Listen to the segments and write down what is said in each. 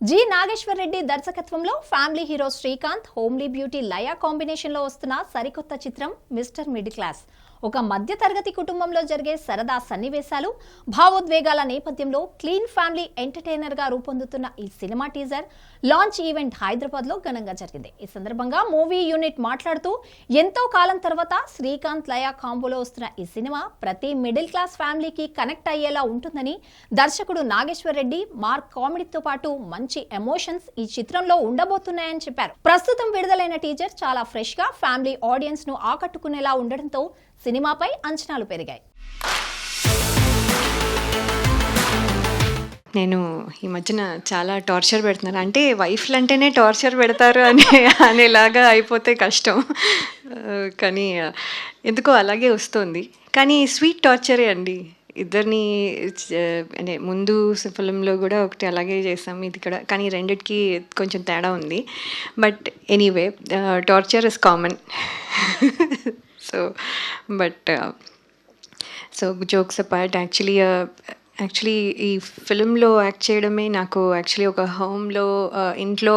G Nageswar Reddy దర్శకత్వంలో family hero Srikanth, homely beauty Laya కాంబినేషన్లో వస్తున్న సరికొత్త చిత్రం మిస్టర్ మిడిల్ క్లాస్. ఒక మధ్యతరగతి కుటుంబంలో జరిగే సరదా సన్నివేశాలు, భావోద్వేగాల నేపథ్యంలో క్లీన్ ఫ్యామిలీ ఎంటర్టైనర్ గా రూపొందుతున్న ఈ cinema teaser launch event Hyderabad లో ఘనంగా జరిగింది. ఈ సందర్భంగా మూవీ యూనిట్ మాట్లాడుతూ, ఎంతో కాలం తర్వాత శ్రీకాంత్ లయా కాంబోలో వస్తున్న ఈ సినిమా ప్రతి మిడిల్ క్లాస్ ఫ్యామిలీకి కనెక్ట్ అయ్యేలా ఉంటుందని, దర్శకుడు నాగేశ్వర్ రెడ్డి మార్క్ కామెడీతో పాటు మంచి ఎమోషన్స్ ఈ చిత్రంలో ఉండబోతున్నాయని చెప్పారు. ప్రస్తుతం విడుదలైన టీజర్ చాలా ఫ్రెష్ గా ఫ్యామిలీ ఆడియన్స్ ను ఆకట్టుకునేలా ఉండడంతో సినిమాపై అంచనాలు పెరిగాయి. నేను ఈ మధ్యన చాలా టార్చర్ పెడుతున్నాను. అంటే వైఫ్లు అంటేనే టార్చర్ పెడతారు అనేలాగా అయిపోతే కష్టం. కానీ ఎందుకో అలాగే వస్తుంది. కానీ స్వీట్ టార్చరే అండి. ఇద్దరిని అంటే ముందు ఫిల్మ్లో కూడా ఒకటి అలాగే చేసాం, ఇది కూడా. కానీ రెండిటికి కొంచెం తేడా ఉంది. But anyway, torture is common. So jokes apart, actually ఈ ఫిలింలో యాక్ట్ చేయడమే నాకు యాక్చువల్లీ ఒక హోమ్లో ఇంట్లో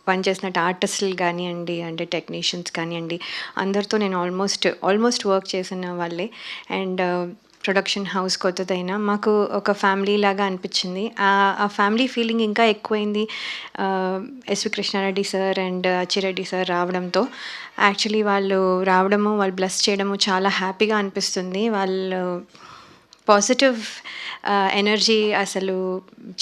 పనిచేసినట్టు ఆర్టిస్టులు కానివ్వండి, అంటే టెక్నీషియన్స్ కానివ్వండి, అందరితో నేను ఆల్మోస్ట్ వర్క్ చేసిన వాళ్ళే. అండ్ ప్రొడక్షన్ హౌస్ కొత్తదైనా మాకు ఒక ఫ్యామిలీ లాగా అనిపించింది. ఆ ఫ్యామిలీ ఫీలింగ్ ఇంకా ఎక్కువైంది S V Krishna Reddy sir and Achi Reddy sir రావడంతో. యాక్చువల్లీ వాళ్ళు రావడము, వాళ్ళు బ్లెస్ చేయడము చాలా హ్యాపీగా అనిపిస్తుంది. వాళ్ళు పాజిటివ్ ఎనర్జీ అసలు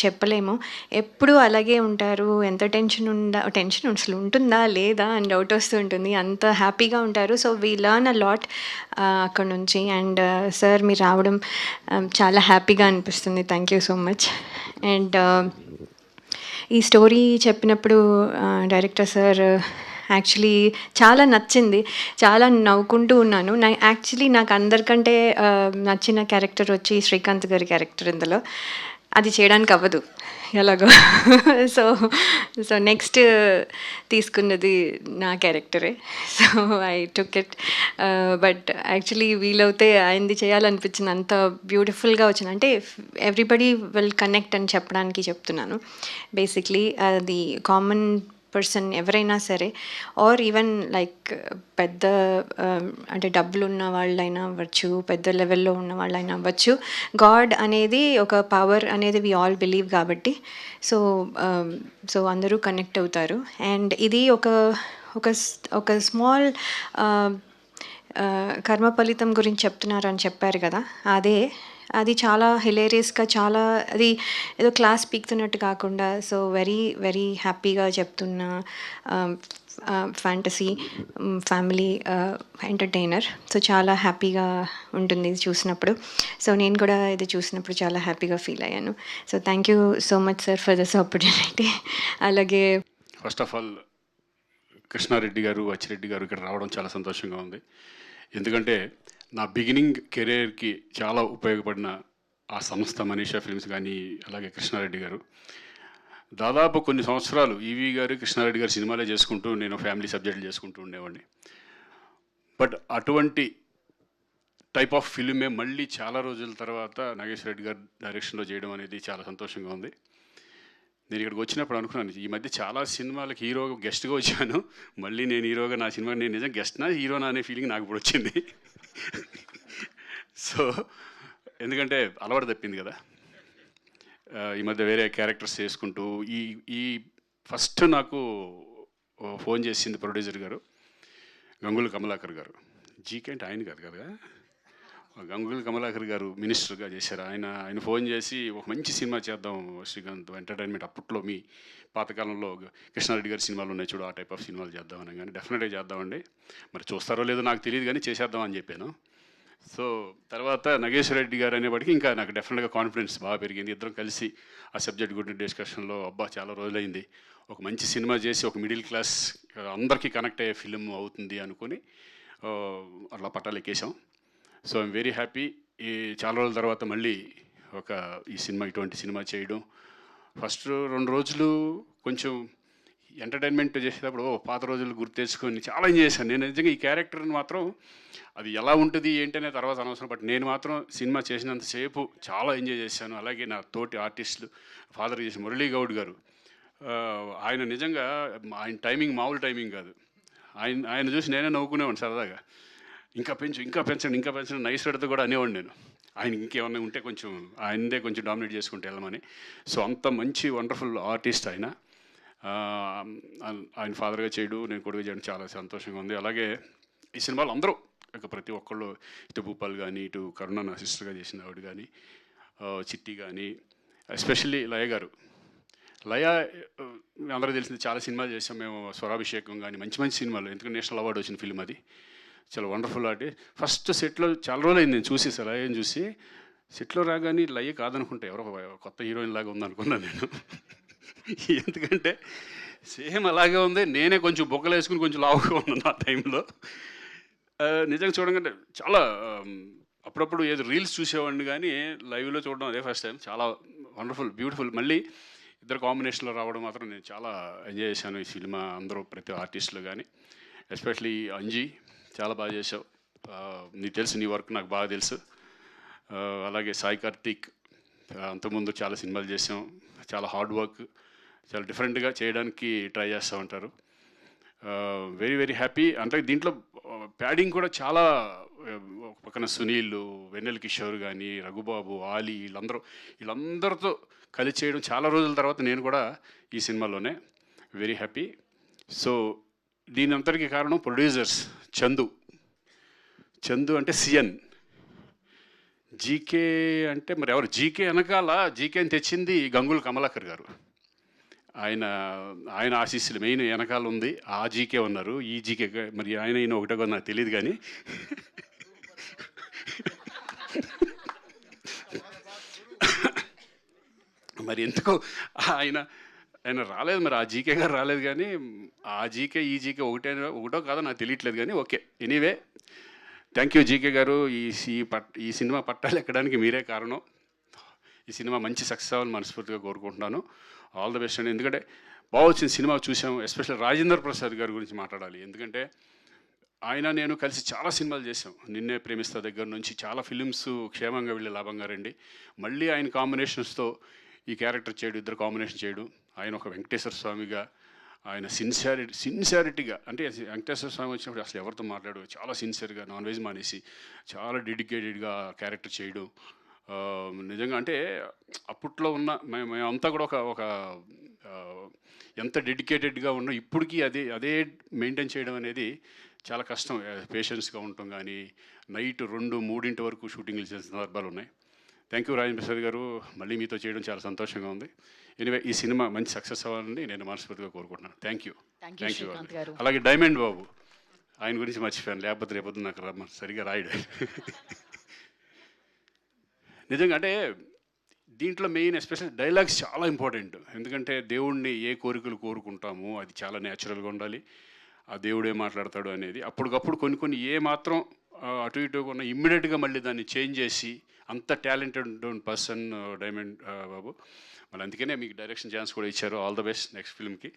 చెప్పలేము. ఎప్పుడూ అలాగే ఉంటారు. ఎంత టెన్షన్ అసలు ఉంటుందా లేదా అని డౌట్ వస్తూ ఉంటుంది. అంత హ్యాపీగా ఉంటారు. So we learn a lot అక్కడ నుంచి. అండ్ సార్ మీరు రావడం చాలా హ్యాపీగా అనిపిస్తుంది. Thank you so much. And ఈ స్టోరీ చెప్పినప్పుడు డైరెక్టర్ సార్ యాక్చువల్లీ చాలా నచ్చింది. చాలా నవ్వుకుంటూ ఉన్నాను. నాకు అందరికంటే నచ్చిన క్యారెక్టర్ వచ్చి శ్రీకాంత్ గారి క్యారెక్టర్. ఇందులో అది చేయడానికి అవ్వదు ఎలాగో. సో నెక్స్ట్ తీసుకున్నది నా క్యారెక్టరే. So I took it. But actually వీలవుతే ఆయనది చేయాలనిపించింది. అంత బ్యూటిఫుల్గా వచ్చింది. అంటే ఎవ్రీబడి విల్ కనెక్ట్ అని చెప్పడానికి చెప్తున్నాను. బేసిక్లీ అది కామన్ పర్సన్ ఎవరైనా సరే, ఆర్ ఈవెన్ లైక్ పెద్ద అంటే డబ్బులు ఉన్న వాళ్ళైనా అవ్వచ్చు, పెద్ద లెవెల్లో ఉన్న వాళ్ళైనా అవ్వచ్చు. గాడ్ అనేది ఒక పవర్ అనేది వి ఆల్ బిలీవ్ కాబట్టి సో అందరూ కనెక్ట్ అవుతారు. అండ్ ఇది ఒక స్మాల్ కర్మ ఫలితం గురించి చెప్తున్నారు అని చెప్పారు కదా, అది చాలా హిలేరియస్గా, చాలా అది ఏదో క్లాస్ పీక్తున్నట్టు కాకుండా, సో వెరీ వెరీ హ్యాపీగా చెప్తున్న ఫ్యాంటసీ ఫ్యామిలీ ఎంటర్టైనర్. సో చాలా హ్యాపీగా ఉంటుంది ఇది చూసినప్పుడు. సో నేను కూడా ఇది చూసినప్పుడు చాలా హ్యాపీగా ఫీల్ అయ్యాను. So thank you so much sir for this opportunity. అలాగే ఫస్ట్ ఆఫ్ ఆల్ కృష్ణారెడ్డి గారు, అచ్చిరెడ్డి గారు ఇక్కడ రావడం చాలా సంతోషంగా ఉంది. ఎందుకంటే నా బిగినింగ్ కెరీర్కి చాలా ఉపయోగపడిన ఆ సంస్థ మనీషా ఫిల్మ్స్ కానీ, అలాగే కృష్ణారెడ్డి గారు. దాదాపు కొన్ని సంవత్సరాలు ఈవీ గారు, కృష్ణారెడ్డి గారు సినిమాలే చేసుకుంటూ నేను ఫ్యామిలీ సబ్జెక్టులు చేసుకుంటూ ఉండేవాడిని. బట్ అటువంటి టైప్ ఆఫ్ ఫిల్మే మళ్ళీ చాలా రోజుల తర్వాత నాగేశ్వర రెడ్డి గారు డైరెక్షన్లో చేయడం అనేది చాలా సంతోషంగా ఉంది. నేను ఇక్కడికి వచ్చినప్పుడు అనుకున్నాను, ఈ మధ్య చాలా సినిమాలకు హీరోగా గెస్ట్గా వచ్చాను, మళ్ళీ నేను హీరోగా నా సినిమా నేను నిజంగా గెస్ట్నా హీరోనా అనే ఫీలింగ్ నాకు ఇప్పుడు వచ్చింది. సో ఎందుకంటే అలవాటు తప్పింది కదా. ఈ మధ్య వేరే క్యారెక్టర్స్ చేసుకుంటూ ఈ ఫస్ట్ నాకు ఫోన్ చేసింది ప్రొడ్యూసర్ గారు, గంగుల కమలాకర్ గారు. జీకే అంటే ఆయన కాదు కదా, గంగుల కమలాకర్ గారు మినిస్టర్గా చేశారు. ఆయన ఫోన్ చేసి ఒక మంచి సినిమా చేద్దాం శ్రీకాంత్ ఎంటర్టైన్మెంట్, అప్పట్లో మీ పాతకాలంలో కృష్ణారెడ్డి గారి సినిమాలు ఉన్నాయి చూడు, ఆ టైప్ ఆఫ్ సినిమాలు చేద్దాం అని. కానీ డెఫినెట్గా చేద్దామండి, మరి చూస్తారో లేదో నాకు తెలియదు కానీ చేసేద్దాం అని చెప్పాను. సో తర్వాత నాగేశ్వర రెడ్డి గారు అనేవాడికి ఇంకా నాకు డెఫినెట్గా కాన్ఫిడెన్స్ బాగా పెరిగింది. ఇద్దరం కలిసి ఆ సబ్జెక్ట్ గురించి డిస్కషన్లో, అబ్బా చాలా రోజులైంది, ఒక మంచి సినిమా చేసి ఒక మిడిల్ క్లాస్ అందరికీ కనెక్ట్ అయ్యే ఫిలిం అవుతుంది అనుకుని అట్లా పట్టాలు ఎక్కేసాం. So I'm very happy. ఈ చాలా రోజుల తర్వాత మళ్ళీ ఇటువంటి సినిమా చేయడం. ఫస్ట్ 2 రోజులు కొంచెం ఎంటర్టైన్మెంట్ చేసేటప్పుడు పాత రోజులు గుర్తు తెచ్చుకొని చాలా ఎంజాయ్ చేశాను. నేను నిజంగా ఈ క్యారెక్టర్ని మాత్రం అది ఎలా ఉంటుంది ఏంటనే తర్వాత అనవసరం, బట్ నేను మాత్రం సినిమా చేసినంతసేపు చాలా ఎంజాయ్ చేశాను. అలాగే నా తోటి ఆర్టిస్టులు, ఫాదర్ చేసిన మురళీ గౌడ్ గారు ఆయన నిజంగా ఆయన టైమింగ్ మామూలు టైమింగ్ కాదు. ఆయన చూసి నేనే నవ్వుకునేవాడిని సరదాగా. ఇంకా పెంచండి నైస్ రెడ్తో కూడా అనేవాడిని నేను. ఆయన ఇంకేమన్నా ఉంటే కొంచెం ఆయనదే కొంచెం డామినేట్ చేసుకుంటే వెళ్ళమని. సో అంత మంచి వండర్ఫుల్ ఆర్టిస్ట్ ఆయన. ఆయన ఫాదర్గా చేయడు, నేను కొడుకు చేయడం చాలా సంతోషంగా ఉంది. అలాగే ఈ సినిమాలో అందరూ ఇక ప్రతి ఒక్కళ్ళు, ఇటు భూపాల్ కానీ, ఇటు కరుణ నా సిస్టర్గా చేసిన ఆవిడ కానీ, చిట్టి కానీ, ఎస్పెషల్లీ లయ గారు. లయ అందరూ తెలిసింది, చాలా సినిమాలు చేసాం మేము. స్వరాభిషేకం కానీ మంచి మంచి సినిమాలు, ఎందుకంటే నేషనల్ అవార్డు వచ్చిన ఫిల్మ్ అది. చాలా వండర్ఫుల్ ఆర్ట్. ఫస్ట్ సెట్లో చాలా రోజులు అయింది నేను చూసి, లయని చూసి. సెట్లో రాగానే లయ కాదనుకుంటే ఎవరో కొత్త హీరోయిన్ లాగా ఉందనుకున్నాను నేను. ఎందుకంటే సేమ్ అలాగే ఉంది. నేనే కొంచెం బొక్కలు వేసుకుని కొంచెం లావుగా ఉన్నాను ఆ టైంలో. నిజంగా చూడగానే చాలా అప్పుడప్పుడు ఏదో రీల్స్ చూసేవాడిని కానీ లైవ్లో చూడడం అదే ఫస్ట్ టైం. చాలా వండర్ఫుల్, బ్యూటిఫుల్. మళ్ళీ ఇద్దరు కాంబినేషన్లో రావడం మాత్రం నేను చాలా ఎంజాయ్ చేశాను ఈ సినిమా. అందరూ ప్రతి ఆర్టిస్టులు కానీ, ఎస్పెషలీ అంజీ చాలా బాగా చేసావు. నీకు తెలుసు, నీ వర్క్ నాకు బాగా తెలుసు. అలాగే సాయి కార్తీక్, అంతకుముందు చాలా సినిమాలు చేసాం. చాలా హార్డ్ వర్క్, చాలా డిఫరెంట్గా చేయడానికి ట్రై చేస్తూ ఉంటారు. Very very happy. అంటే దీంట్లో ప్యాడింగ్ కూడా చాలా, ఒక పక్కన సునీల్, వెన్నెల కిషోర్ కానీ, రఘుబాబు, ఆలీ, వీళ్ళందరితో కలిసి చేయడం చాలా రోజుల తర్వాత నేను కూడా ఈ సినిమాలోనే. Very happy. సో దీని అంతటికీ కారణం ప్రొడ్యూసర్స్. చందు అంటే సిఎన్, జీకే అంటే మరి ఎవరు? జీకే వెనకాల జీకేని తెచ్చింది గంగుల కమలాకర్ గారు. ఆయన ఆశీస్సులు మెయిన్ వెనకాల ఉంది. ఆ జీకే ఉన్నారు, ఈ జీకే మరి ఆయన ఒకటే కూడా నాకు తెలియదు కానీ మరి ఎందుకో ఆయన రాలేదు. మరి ఆ జీకే గారు రాలేదు. కానీ ఆ జీకే ఈ జీకే ఒకటో కాదో నాకు తెలియట్లేదు కానీ okay. Anyway, thank you GK గారు. ఈ సినిమా పట్టాలు ఎక్కడానికి మీరే కారణం. ఈ సినిమా మంచి సక్సెస్ అవ్వాలని మనస్ఫూర్తిగా కోరుకుంటున్నాను. ఆల్ ద బెస్ట్ అండి. ఎందుకంటే బాగా వచ్చిన సినిమా చూసాము. ఎస్పెషల్ రాజేంద్ర ప్రసాద్ గారి గురించి మాట్లాడాలి. ఎందుకంటే ఆయన నేను కలిసి చాలా సినిమాలు చేసాం. నిన్నే ప్రేమిస్తా దగ్గర నుంచి చాలా ఫిలిమ్స్ క్షేమంగా వెళ్ళి లాభంగా రండి. మళ్ళీ ఆయన కాంబినేషన్స్తో ఈ క్యారెక్టర్ చేయడం, ఇద్దరు కాంబినేషన్ చేయడం. ఆయన ఒక వెంకటేశ్వర స్వామిగా, ఆయన సిన్సియారిటీగా, అంటే వెంకటేశ్వర స్వామి వచ్చినప్పుడు అసలు ఎవరితో మాట్లాడు, చాలా సిన్సియర్గా నాన్ వెజ్ మానేసి చాలా డెడికేటెడ్గా క్యారెక్టర్ చేయడం. నిజంగా అంటే అప్పట్లో ఉన్న మేమంతా కూడా ఒక ఎంత డెడికేటెడ్గా ఉన్నాం, ఇప్పటికీ అదే మెయింటైన్ చేయడం అనేది చాలా కష్టం. పేషెన్స్గా ఉండటం కానీ, నైట్ 2-3 వరకు షూటింగ్లు చేసిన సందర్భాలు ఉన్నాయి. థ్యాంక్ యూ రాజేంద్ర ప్రసాద్ గారు. మళ్ళీ మీతో చేయడం చాలా సంతోషంగా ఉంది. ఎనివే, ఈ సినిమా మంచి సక్సెస్ అవ్వాలని నేను మనస్ఫూర్తిగా కోరుకుంటున్నాను. Thank you. అలాగే డైమండ్ బాబు, ఆయన గురించి మర్చిపోయాను. లేకపోతే రేపొద్దు నాకు సరిగా రాయడు. నిజంగా అంటే దీంట్లో మెయిన్ ఎస్పెషల్ డైలాగ్స్ చాలా ఇంపార్టెంట్. ఎందుకంటే దేవుణ్ణి ఏ కోరికలు కోరుకుంటామో అది చాలా న్యాచురల్గా ఉండాలి. ఆ దేవుడే మాట్లాడతాడు అనేది అప్పటికప్పుడు కొన్ని ఏ మాత్రం అటు ఇటు ఉన్న ఇమ్మీడియట్గా మళ్ళీ దాన్ని చేంజ్ చేసి, అంత టాలెంటెడ్ పర్సన్ డైమండ్ బాబు. మళ్ళీ అందుకనే మీకు డైరెక్షన్ ఛాన్స్ కూడా ఇచ్చారు. All the best next ఫిల్మ్కి.